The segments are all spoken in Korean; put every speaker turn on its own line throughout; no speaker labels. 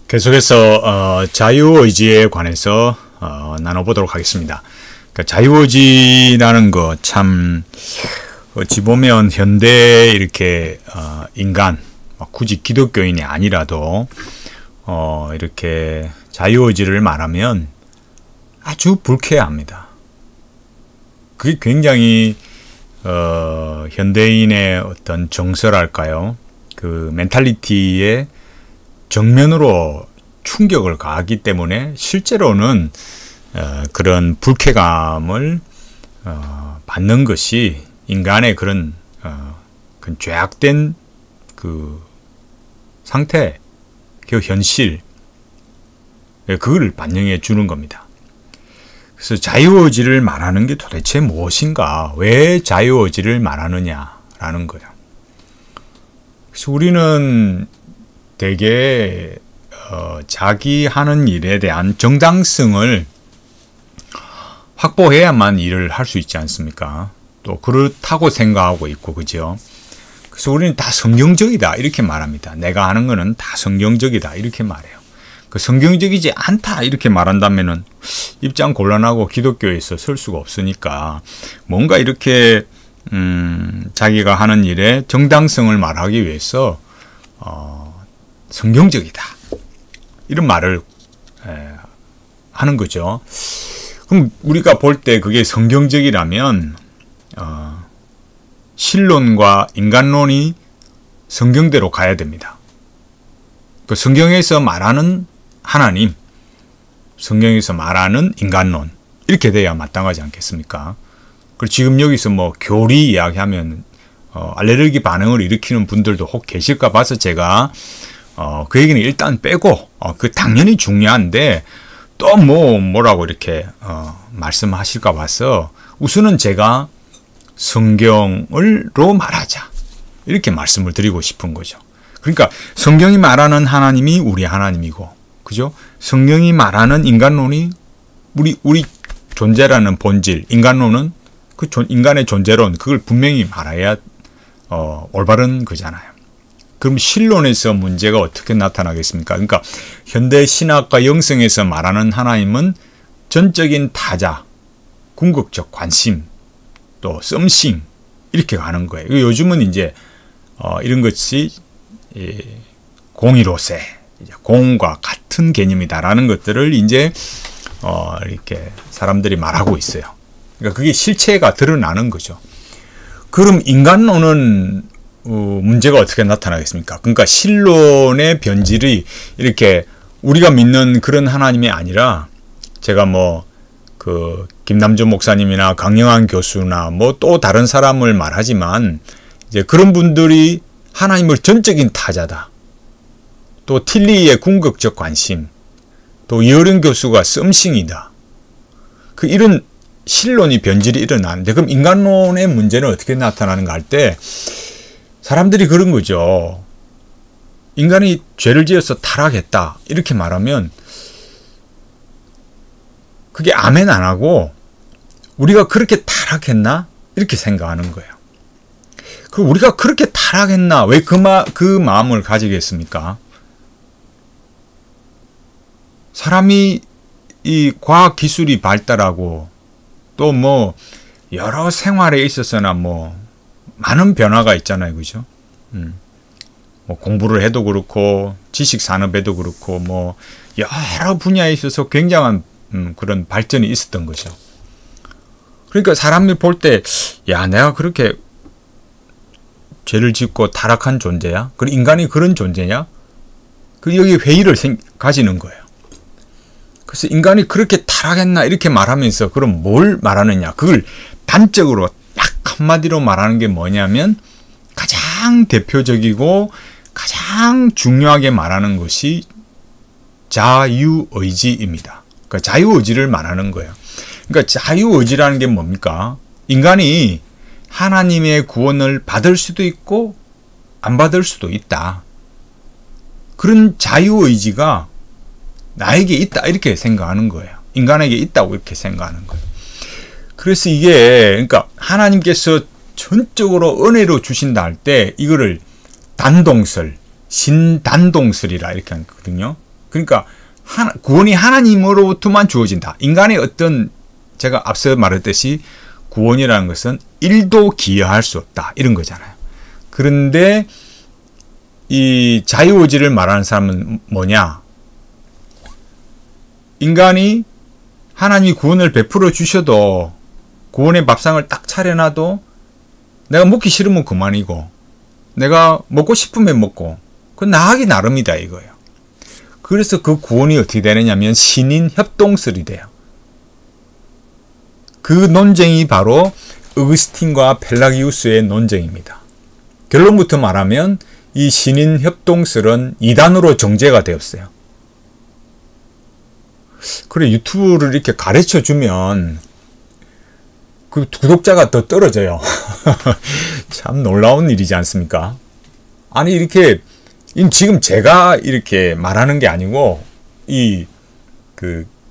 계속해서 자유의지에 관해서 나눠보도록 하겠습니다. 그러니까 자유의지라는 거 참 어찌 보면 현대 이렇게 인간 굳이 기독교인이 아니라도 이렇게 자유의지를 말하면 아주 불쾌합니다. 그게 굉장히 현대인의 어떤 정서랄까요? 그 멘탈리티에 정면으로 충격을 가하기 때문에 실제로는 그런 불쾌감을 받는 것이 인간의 그런 죄악된 그 상태, 그 현실, 그걸 반영해 주는 겁니다. 그래서 자유의지를 말하는 게 도대체 무엇인가? 왜 자유의지를 말하느냐라는 거예요. 그래서 우리는 되게 자기 하는 일에 대한 정당성을 확보해야만 일을 할 수 있지 않습니까? 또 그렇다고 생각하고 있고, 그죠? 그래서 우리는 다 성경적이다 이렇게 말합니다. 내가 하는 거는 다 성경적이다 이렇게 말해요. 그 성경적이지 않다 이렇게 말한다면은 입장 곤란하고 기독교에서 설 수가 없으니까 뭔가 이렇게 자기가 하는 일에 정당성을 말하기 위해서 성경적이다 이런 말을 하는 거죠. 그럼 우리가 볼 때 그게 성경적이라면 신론과 인간론이 성경대로 가야 됩니다. 그 성경에서 말하는 하나님, 성경에서 말하는 인간론 이렇게 돼야 마땅하지 않겠습니까? 그리고 지금 여기서 뭐 교리 이야기하면 알레르기 반응을 일으키는 분들도 혹 계실까 봐서 제가 그 얘기는 일단 빼고 그 당연히 중요한데 또 뭐라고 이렇게 말씀하실까 봐서 우선은 제가 성경으로 말하자 이렇게 말씀을 드리고 싶은 거죠. 그러니까 성경이 말하는 하나님이 우리 하나님이고, 그죠? 성경이 말하는 인간론이 우리 존재라는 본질, 인간론은 그 인간의 존재론, 그걸 분명히 말해야 올바른 거잖아요. 그럼 신론에서 문제가 어떻게 나타나겠습니까? 그러니까 현대 신학과 영성에서 말하는 하나님은 전적인 타자, 궁극적 관심, 또 썸씽 이렇게 가는 거예요. 요즘은 이제 이런 것이 공이로세, 공과 같은 개념이다라는 것들을 이제 이렇게 사람들이 말하고 있어요. 그러니까 그게 실체가 드러나는 거죠. 그럼 인간론은 문제가 어떻게 나타나겠습니까? 그러니까 신론의 변질이 이렇게 우리가 믿는 그런 하나님이 아니라 제가 그 김남준 목사님이나 강영환 교수나 또 다른 사람을 말하지만 이제 그런 분들이 하나님을 전적인 타자다. 또 틸리의 궁극적 관심, 또 이어령 교수가 썸씽이다. 이런 신론이 변질이 일어나는데 그럼 인간론의 문제는 어떻게 나타나는가 할 때 사람들이 그런 거죠. 인간이 죄를 지어서 타락했다 이렇게 말하면 그게 아멘 안 하고 우리가 그렇게 타락했나 이렇게 생각하는 거예요. 그럼 우리가 그렇게 타락했나 왜 그 마음을 가지겠습니까? 사람이 이 과학 기술이 발달하고 또 여러 생활에 있어서나 많은 변화가 있잖아요, 그죠? 공부를 해도 그렇고 지식 산업에도 그렇고 여러 분야에 있어서 굉장한 그런 발전이 있었던 거죠. 그러니까 사람이 볼 때 내가 그렇게 죄를 짓고 타락한 존재야? 그리고 인간이 그런 존재냐? 여기 회의를 가지는 거예요. 그래서 인간이 그렇게 타락했나 이렇게 말하면서 그럼 뭘 말하느냐? 그걸 단적으로 딱 한마디로 말하는 게 뭐냐면 가장 대표적이고 가장 중요하게 말하는 것이 자유의지입니다. 그러니까 자유의지를 말하는 거예요. 그러니까 자유의지라는 게 뭡니까? 인간이 하나님의 구원을 받을 수도 있고 안 받을 수도 있다. 그런 자유의지가 나에게 있다 이렇게 생각하는 거예요. 인간에게 있다고 이렇게 생각하는 거예요. 그래서 이게 그러니까 하나님께서 전적으로 은혜로 주신다 할 때 이거를 단동설, 신단동설이라 이렇게 하거든요. 그러니까 구원이 하나님으로부터만 주어진다. 인간의 어떤, 제가 앞서 말했듯이 구원이라는 것은 1도 기여할 수 없다. 이런 거잖아요. 그런데 이 자유의지를 말하는 사람은 뭐냐? 인간이 하나님이 구원을 베풀어 주셔도, 구원의 밥상을 딱 차려놔도 내가 먹기 싫으면 그만이고, 내가 먹고 싶으면 먹고, 그건 나하기 나름이다 이거예요. 그래서 그 구원이 어떻게 되느냐면 신인 협동설이 돼요. 그 논쟁이 바로 어거스틴과 펠라기우스의 논쟁입니다. 결론부터 말하면 이 신인 협동설은 이단으로 정죄가 되었어요. 그래, 유튜브를 이렇게 가르쳐 주면 그 구독자가 더 떨어져요. 참 놀라운 일이지 않습니까? 아니, 이렇게 지금 제가 이렇게 말하는 게 아니고,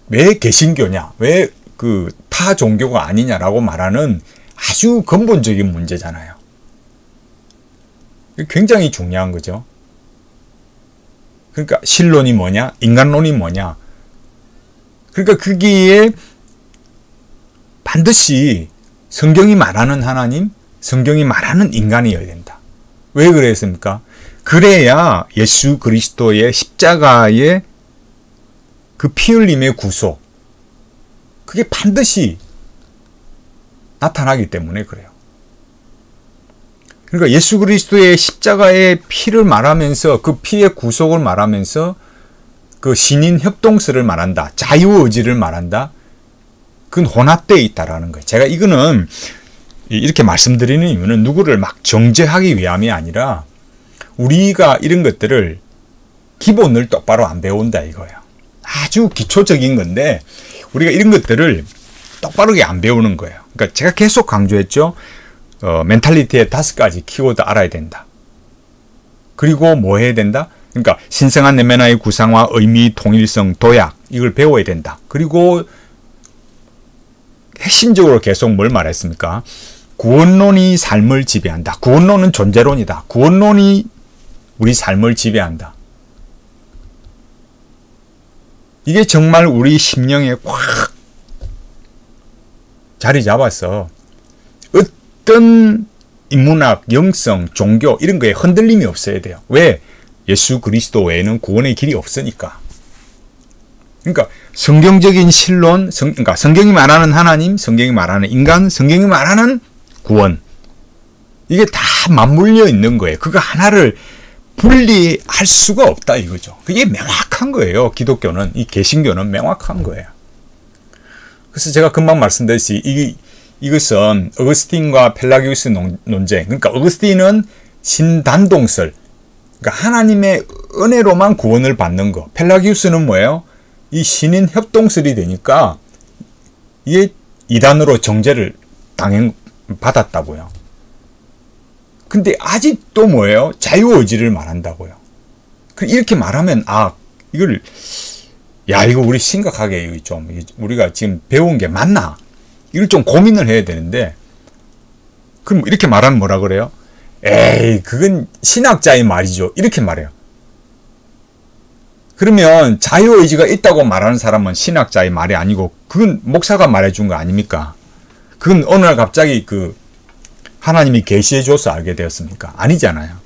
왜 개신교냐, 왜 타 종교가 아니냐라고 말하는 아주 근본적인 문제잖아요. 굉장히 중요한 거죠. 그러니까 신론이 뭐냐, 인간론이 뭐냐. 그러니까 거기에 반드시 성경이 말하는 하나님, 성경이 말하는 인간이어야 된다. 왜 그랬습니까? 그래야 예수 그리스도의 십자가의 그 피 흘림의 구속, 그게 반드시 나타나기 때문에 그래요. 그러니까 예수 그리스도의 십자가의 피를 말하면서, 그 피의 구속을 말하면서 그 신인 협동설을 말한다. 자유의지를 말한다. 그건 혼합되어 있다라는 거예요. 제가 이거는 이렇게 말씀드리는 이유는 누구를 막 정죄하기 위함이 아니라 우리가 이런 것들을 기본을 똑바로 안 배운다 이거예요. 아주 기초적인 건데 우리가 이런 것들을 똑바르게 안 배우는 거예요. 그러니까 제가 계속 강조했죠. 멘탈리티의 5가지 키워드 알아야 된다. 그리고 뭐 해야 된다? 그러니까 신성한 내면화의 구상과 의미, 통일성, 도약, 이걸 배워야 된다. 그리고 핵심적으로 계속 뭘 말했습니까? 구원론이 삶을 지배한다. 구원론은 존재론이다. 구원론이 우리 삶을 지배한다. 이게 정말 우리 심령에 확 자리 잡아서 어떤 인문학, 영성, 종교 이런 거에 흔들림이 없어야 돼요. 왜? 예수 그리스도 외에는 구원의 길이 없으니까. 그러니까 성경적인 신론, 그러니까 성경이 말하는 하나님, 성경이 말하는 인간, 성경이 말하는 구원, 이게 다 맞물려 있는 거예요. 그거 하나를 분리할 수가 없다 이거죠. 그게 명확한 거예요. 기독교는, 이 개신교는 명확한 거예요. 그래서 제가 금방 말씀드렸듯이 이것은 어거스틴과 펠라기우스 논쟁, 그러니까 어거스틴은 신단동설, 그러니까 하나님의 은혜로만 구원을 받는 거. 펠라기우스는 뭐예요? 이 신인 협동설이 되니까 이게 이단으로 정죄를 받았다고요. 근데 아직도 뭐예요? 자유의지를 말한다고요. 이렇게 말하면 이거 우리 심각하게 좀 우리가 지금 배운 게 맞나? 이걸 좀 고민을 해야 되는데, 그럼 이렇게 말하면 뭐라 그래요? 에이, 그건 신학자의 말이죠. 이렇게 말해요. 그러면 자유의지가 있다고 말하는 사람은 신학자의 말이 아니고 그건 목사가 말해준 거 아닙니까? 그건 어느 날 갑자기 하나님이 계시해줘서 알게 되었습니까? 아니잖아요.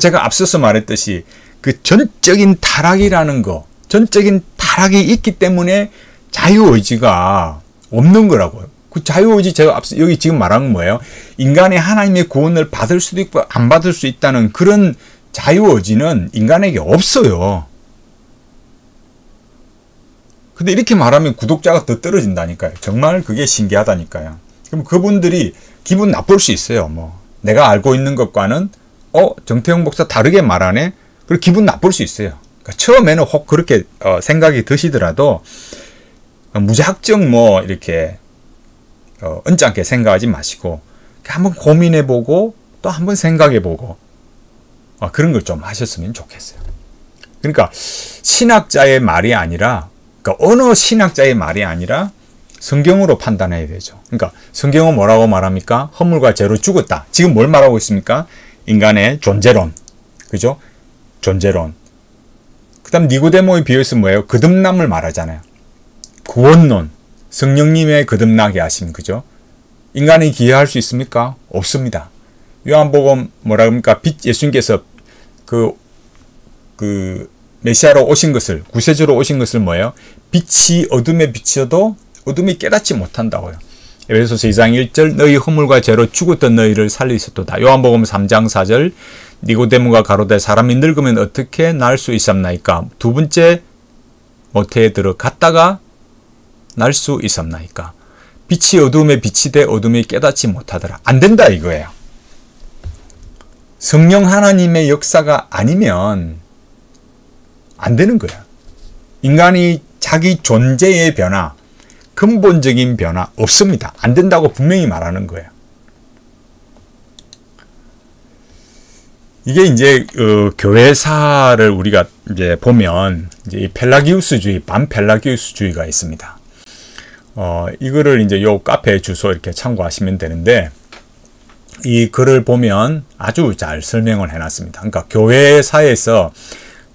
제가 앞서서 말했듯이 그 전적인 타락이라는 거, 전적인 타락이 있기 때문에 자유의지가 없는 거라고요. 그 자유의지 제가 여기 지금 말한 건 뭐예요? 인간이 하나님의 구원을 받을 수도 있고 안 받을 수 있다는 그런 자유의지는 인간에게 없어요. 근데 이렇게 말하면 구독자가 더 떨어진다니까요. 정말 그게 신기하다니까요. 그럼 그분들이 기분 나쁠 수 있어요. 내가 알고 있는 것과는 정태영 목사 다르게 말하네? 그리고 기분 나쁠 수 있어요. 그러니까 처음에는 혹 그렇게 생각이 드시더라도 무작정 이렇게 언짢게 생각하지 마시고 한번 고민해보고 또 한번 생각해보고 그런 걸 좀 하셨으면 좋겠어요. 그러니까 신학자의 말이 아니라, 그러니까 어느 신학자의 말이 아니라 성경으로 판단해야 되죠. 그러니까 성경은 뭐라고 말합니까? 허물과 죄로 죽었다. 지금 뭘 말하고 있습니까? 인간의 존재론, 그죠? 존재론. 그 다음 니고데모의 비유에서 뭐예요? 거듭남을 말하잖아요. 구원론, 성령님의 거듭나게 하심, 그죠? 인간이 기여할 수 있습니까? 없습니다. 요한복음 뭐라 그럽니까? 예수님께서 메시아로 오신 것을, 구세주로 오신 것을 뭐예요? 빛이 어둠에 비춰도 어둠이 깨닫지 못한다고요. 에베소서 2장 1절 너희 허물과 죄로 죽었던 너희를 살리셨도다. 요한복음 3장 4절 니고데모가 가로되 사람이 늙으면 어떻게 날 수 있었나이까? 두 번째 모태에 들어갔다가 날 수 있었나이까? 빛이 어둠에 비치되 어둠이 깨닫지 못하더라. 안 된다 이거예요. 성령 하나님의 역사가 아니면 안 되는 거야. 인간이 자기 존재의 변화, 근본적인 변화 없습니다. 안 된다고 분명히 말하는 거예요. 이게 이제 교회사를 우리가 이제 보면 이제 이 펠라기우스주의, 반펠라기우스주의가 있습니다. 이거를 이제 요 카페 주소 이렇게 참고하시면 되는데 이 글을 보면 아주 잘 설명을 해놨습니다. 그러니까 교회사에서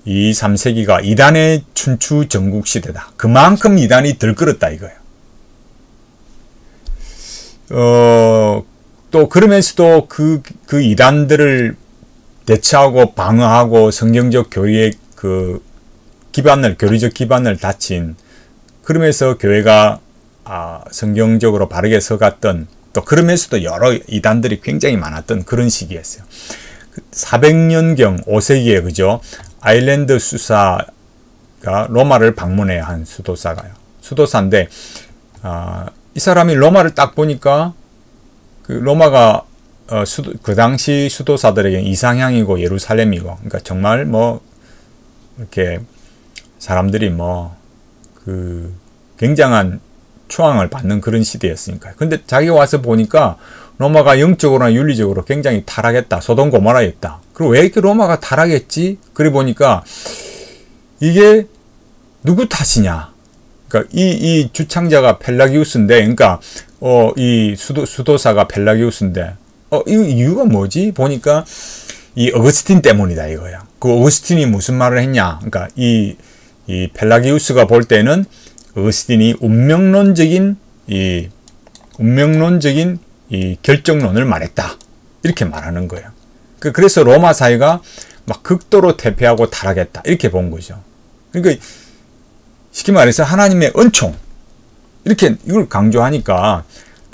2, 3세기가 이단의 춘추 전국 시대다. 그만큼 이단이 들끓었다 이거예요. 또 그러면서도 그 이단들을 대처하고 방어하고 성경적 교리의 교리적 기반을 다친, 그러면서 교회가 성경적으로 바르게 서갔던, 또 그러면서도 여러 이단들이 굉장히 많았던 그런 시기였어요. 400년경 5세기에 그죠? 아일랜드 수사가 로마를 방문해야 한 수도사인데 이 사람이 로마를 딱 보니까 그 로마가 그 당시 수도사들에게 이상향이고 예루살렘이고, 그러니까 정말 뭐 이렇게 사람들이 굉장한 추앙을 받는 그런 시대였으니까. 근데 자기가 와서 보니까 로마가 영적으로나 윤리적으로 굉장히 타락했다. 소돔 고모라였다. 그리고 왜 이렇게 로마가 타락했지? 그래 보니까 이게 누구 탓이냐? 그러니까 이 주창자가 펠라기우스인데, 그러니까 이 수도사가 펠라기우스인데, 이 이유가 뭐지? 보니까 이 어거스틴 때문이다 이거야. 그 어거스틴이 무슨 말을 했냐? 그러니까 이 펠라기우스가 볼 때는 어거스틴이 운명론적인 이 결정론을 말했다. 이렇게 말하는 거예요. 그래서 로마 사회가 막 극도로 퇴폐하고 타락했다. 이렇게 본 거죠. 그러니까 쉽게 말해서 하나님의 은총, 이렇게 이걸 강조하니까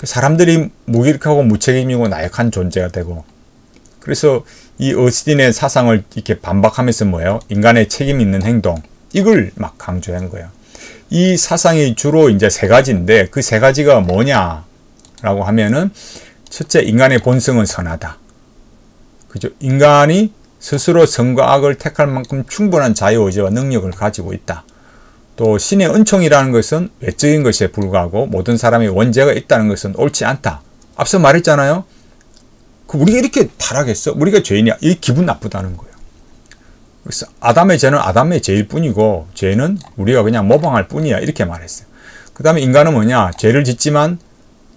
사람들이 무기력하고 무책임이고 나약한 존재가 되고, 그래서 이 어거스틴의 사상을 이렇게 반박하면서 뭐예요? 인간의 책임 있는 행동, 이걸 막 강조한 거예요. 이 사상이 주로 이제 세 가지인데 그 세 가지가 뭐냐라고 하면은, 첫째, 인간의 본성은 선하다. 그죠? 인간이 스스로 선과 악을 택할 만큼 충분한 자유의지와 능력을 가지고 있다. 또 신의 은총이라는 것은 외적인 것에 불과하고 모든 사람이 원죄가 있다는 것은 옳지 않다. 앞서 말했잖아요. 우리가 이렇게 타락했어? 우리가 죄인이야? 이 기분 나쁘다는 거예요. 그래서 아담의 죄는 아담의 죄일 뿐이고 죄는 우리가 그냥 모방할 뿐이야. 이렇게 말했어요. 그 다음에 인간은 뭐냐? 죄를 짓지만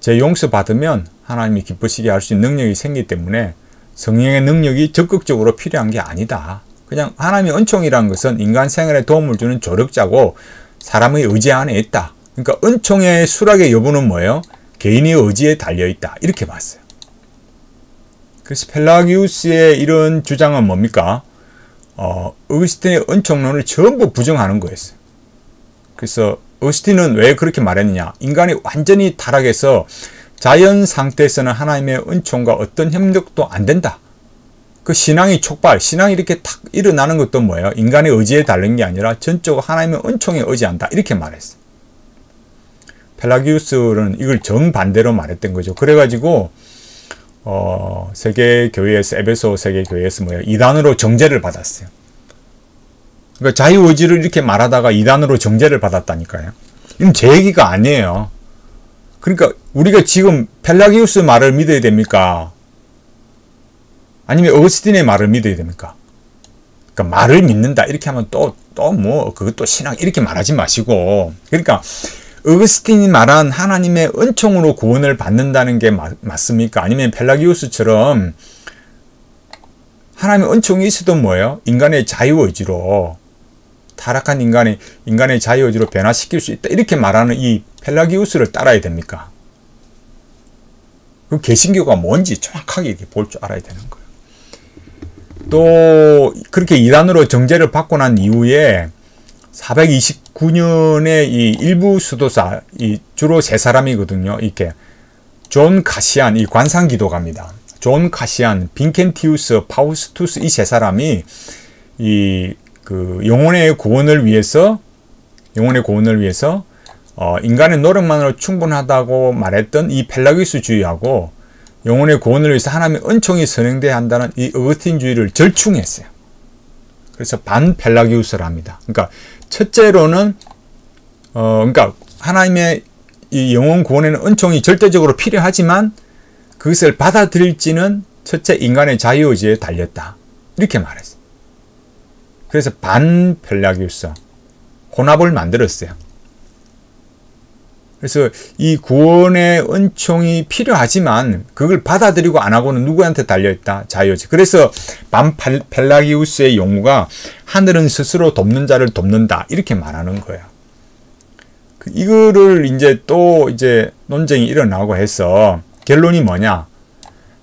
죄 용서받으면 하나님이 기쁘시게 할 수 있는 능력이 생기기 때문에 성령의 능력이 적극적으로 필요한 게 아니다. 그냥 하나님의 은총이라는 것은 인간 생활에 도움을 주는 조력자고 사람의 의지 안에 있다. 그러니까 은총의 수락의 여부는 뭐예요? 개인의 의지에 달려있다. 이렇게 봤어요. 그래서 펠라기우스의 이런 주장은 뭡니까? 어거스틴의 은총론을 전부 부정하는 거였어요. 그래서 어거스틴은 왜 그렇게 말했느냐? 인간이 완전히 타락해서 자연 상태에서는 하나님의 은총과 어떤 협력도 안 된다. 그 신앙이 신앙이 이렇게 탁 일어나는 것도 뭐예요? 인간의 의지에 달린 게 아니라 전적으로 하나님의 은총에 의지한다. 이렇게 말했어요. 펠라기우스는 이걸 정반대로 말했던 거죠. 그래가지고 세계교회에서, 에베소 세계교회에서 뭐예요? 이단으로 정죄를 받았어요. 그러니까 자유의지를 이렇게 말하다가 이단으로 정죄를 받았다니까요. 이건 제 얘기가 아니에요. 그러니까 우리가 지금 펠라기우스 말을 믿어야 됩니까? 아니면 어거스틴의 말을 믿어야 됩니까? 그러니까 말을 믿는다 이렇게 하면 그것도 신앙 이렇게 말하지 마시고, 그러니까 어거스틴이 말한 하나님의 은총으로 구원을 받는다는 게 맞습니까? 아니면 펠라기우스처럼 하나님의 은총이 있어도 뭐예요? 인간의 자유의지로 타락한 인간의 자유의지로 변화시킬 수 있다. 이렇게 말하는 이 펠라기우스를 따라야 됩니까? 그 개신교가 뭔지 정확하게 이렇게 볼 줄 알아야 되는 거예요. 또 그렇게 이단으로 정죄를 받고 난 이후에 429년에 이 일부 수도사, 주로 세 사람이거든요. 이렇게 존 카시안, 이 관상기도가입니다. 존 카시안, 빈켄티우스, 파우스투스 이 세 사람이 영혼의 구원을 위해서 인간의 노력만으로 충분하다고 말했던 이 펠라기우스주의하고 영혼의 구원을 위해서 하나님의 은총이 선행돼야 한다는 이 어거스틴주의를 절충했어요. 그래서 반펠라기우스를 합니다. 그러니까 첫째로는 그러니까 하나님의 이 영혼 구원에는 은총이 절대적으로 필요하지만 그것을 받아들일지는 첫째 인간의 자유의지에 달렸다. 이렇게 말했어요. 그래서 반펠라기우스 혼합을 만들었어요. 그래서 이 구원의 은총이 필요하지만 그걸 받아들이고 안 하고는 누구한테 달려있다? 자유의지. 그래서 반펠라기우스의 용어가 하늘은 스스로 돕는 자를 돕는다. 이렇게 말하는 거예요. 이거를 이제 또 논쟁이 일어나고 해서 결론이 뭐냐?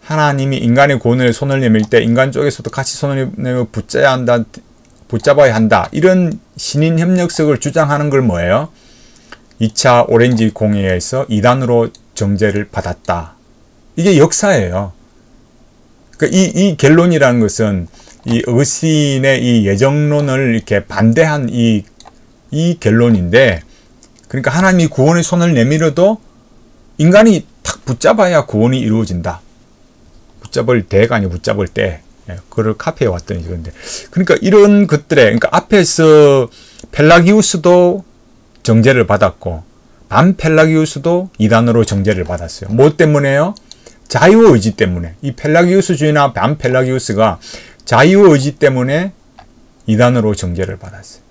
하나님이 인간의 구원을 손을 내밀 때 인간 쪽에서도 같이 손을 내밀고 붙잡아야 한다. 이런 신인 협력석을 주장하는 걸 뭐예요? 2차 오렌지 공의회에서 이단으로 정죄를 받았다. 이게 역사예요. 그러니까 이 결론이라는 것은 이 어거스틴의 이 예정론을 이렇게 반대한 이 결론인데, 그러니까 하나님이 구원의 손을 내밀어도 인간이 탁 붙잡아야 구원이 이루어진다. 붙잡을 때가 아니고 붙잡을 때. 그걸 카피해 왔더니 그런데. 그러니까 이런 것들에, 그러니까 앞에서 펠라기우스도 정죄를 받았고 반펠라기우스도 이단으로 정죄를 받았어요. 뭐 때문에요? 자유의지 때문에. 이 펠라기우스주의나 반펠라기우스가 자유의지 때문에 이단으로 정죄를 받았어요.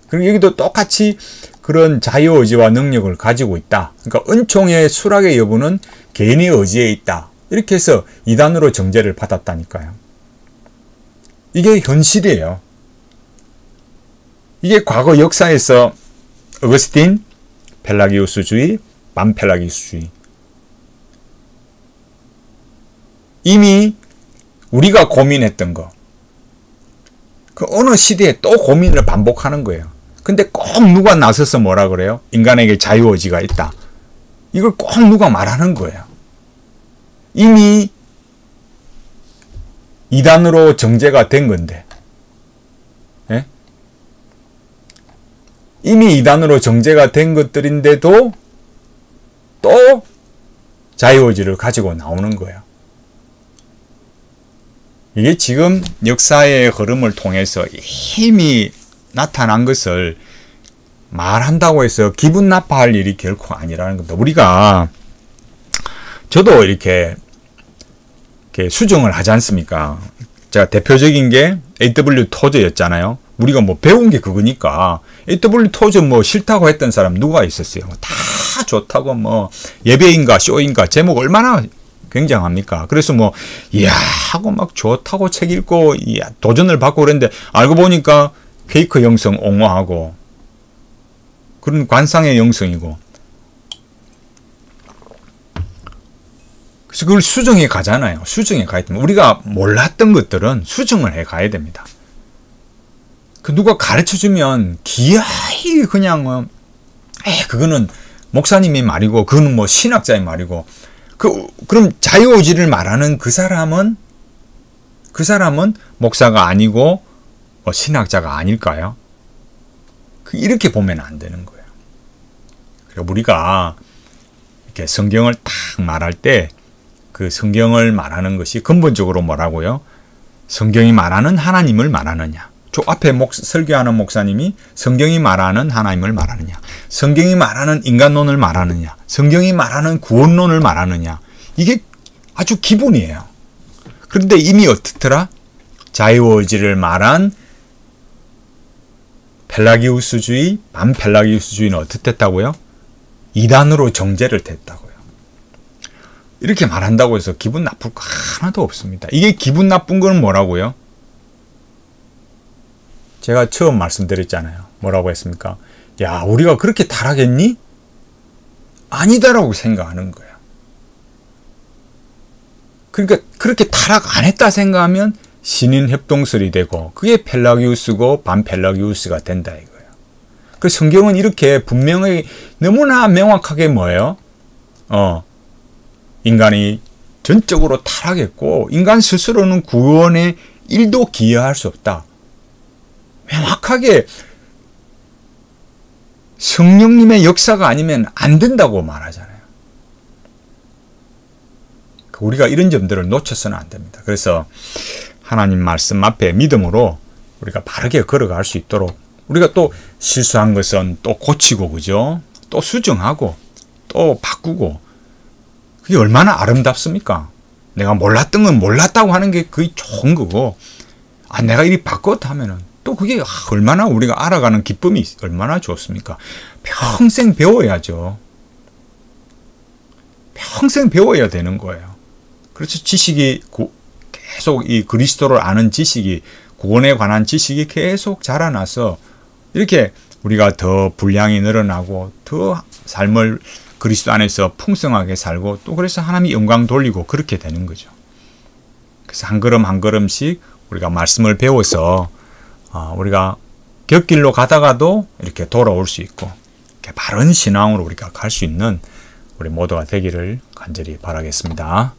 그리고 여기도 똑같이 그런 자유의지와 능력을 가지고 있다. 그러니까 은총의 수락의 여부는 개인의 의지에 있다. 이렇게 해서 이단으로 정죄를 받았다니까요. 이게 현실이에요. 이게 과거 역사에서 어거스틴, 펠라기우스주의, 반펠라기우스주의. 이미 우리가 고민했던 거, 그 어느 시대에 또 고민을 반복하는 거예요. 근데 꼭 누가 나서서 뭐라 그래요? 인간에게 자유의지가 있다. 이걸 꼭 누가 말하는 거예요. 이미 이단으로 정죄가 된 건데, 예? 이미 이단으로 정죄가 된 것들인데도 또 자유의지를 가지고 나오는 거예요. 이게 지금 역사의 흐름을 통해서 이미 나타난 것을 말한다고 해서 기분 나빠할 일이 결코 아니라는 겁니다. 우리가 저도 이렇게 수정을 하지 않습니까? 제가 대표적인 게 A.W. 토저였잖아요. 우리가 뭐 배운 게 그거니까. A.W. 토저 뭐 싫다고 했던 사람 누가 있었어요? 다 좋다고 뭐 예배인가 쇼인가 제목 얼마나 굉장합니까? 그래서 뭐 이야 하고 막 좋다고 책 읽고 이야, 도전을 받고 그랬는데 알고 보니까 페이크 영성 옹호하고 그런 관상의 영성이고, 그래서 그걸 수정해 가잖아요. 수정해 가야 됩니다. 우리가 몰랐던 것들은 수정을 해 가야 됩니다. 그 누가 가르쳐 주면 기아히 그냥 그거는 목사님의 말이고 그거는 뭐 신학자의 말이고, 그럼 자유의지를 말하는 그 사람은 목사가 아니고 뭐 신학자가 아닐까요? 이렇게 보면 안 되는 거예요. 그리고 우리가 이렇게 성경을 딱 말할 때 그 성경을 말하는 것이 근본적으로 뭐라고요? 성경이 말하는 하나님을 말하느냐? 저 앞에 설교하는 목사님이 성경이 말하는 하나님을 말하느냐? 성경이 말하는 인간론을 말하느냐? 성경이 말하는 구원론을 말하느냐? 이게 아주 기본이에요. 그런데 이미 어떻더라? 자유의지를 말한 펠라기우스주의, 반펠라기우스주의는 어떻게 됐다고요? 이단으로 정죄를 됐다고요. 이렇게 말한다고 해서 기분 나쁠 거 하나도 없습니다. 이게 기분 나쁜 건 뭐라고요? 제가 처음 말씀드렸잖아요. 뭐라고 했습니까? 야, 우리가 그렇게 타락했니? 아니다라고 생각하는 거예요. 그러니까 그렇게 타락 안 했다 생각하면 신인 협동설이 되고 그게 펠라기우스고 반펠라기우스가 된다 이거예요. 그 성경은 이렇게 분명히 너무나 명확하게 뭐예요? 인간이 전적으로 타락했고 인간 스스로는 구원에 1도 기여할 수 없다. 명확하게 성령님의 역사가 아니면 안 된다고 말하잖아요. 우리가 이런 점들을 놓쳐서는 안 됩니다. 그래서 하나님 말씀 앞에 믿음으로 우리가 바르게 걸어갈 수 있도록 우리가 또 실수한 것은 또 고치고 그죠? 또 수정하고 또 바꾸고 그게 얼마나 아름답습니까? 내가 몰랐던 건 몰랐다고 하는 게 그게 좋은 거고 내가 이리 바꿨다 하면은 또 그게 얼마나 우리가 알아가는 기쁨이 얼마나 좋습니까? 평생 배워야죠. 평생 배워야 되는 거예요. 그래서 지식이 계속 이 그리스도를 아는 지식이 구원에 관한 지식이 계속 자라나서 이렇게 우리가 더 분량이 늘어나고 더 삶을 그리스도 안에서 풍성하게 살고 또 그래서 하나님이 영광 돌리고 그렇게 되는 거죠. 그래서 한 걸음 한 걸음씩 우리가 말씀을 배워서 우리가 곁길로 가다가도 이렇게 돌아올 수 있고 이렇게 바른 신앙으로 우리가 갈 수 있는 우리 모두가 되기를 간절히 바라겠습니다.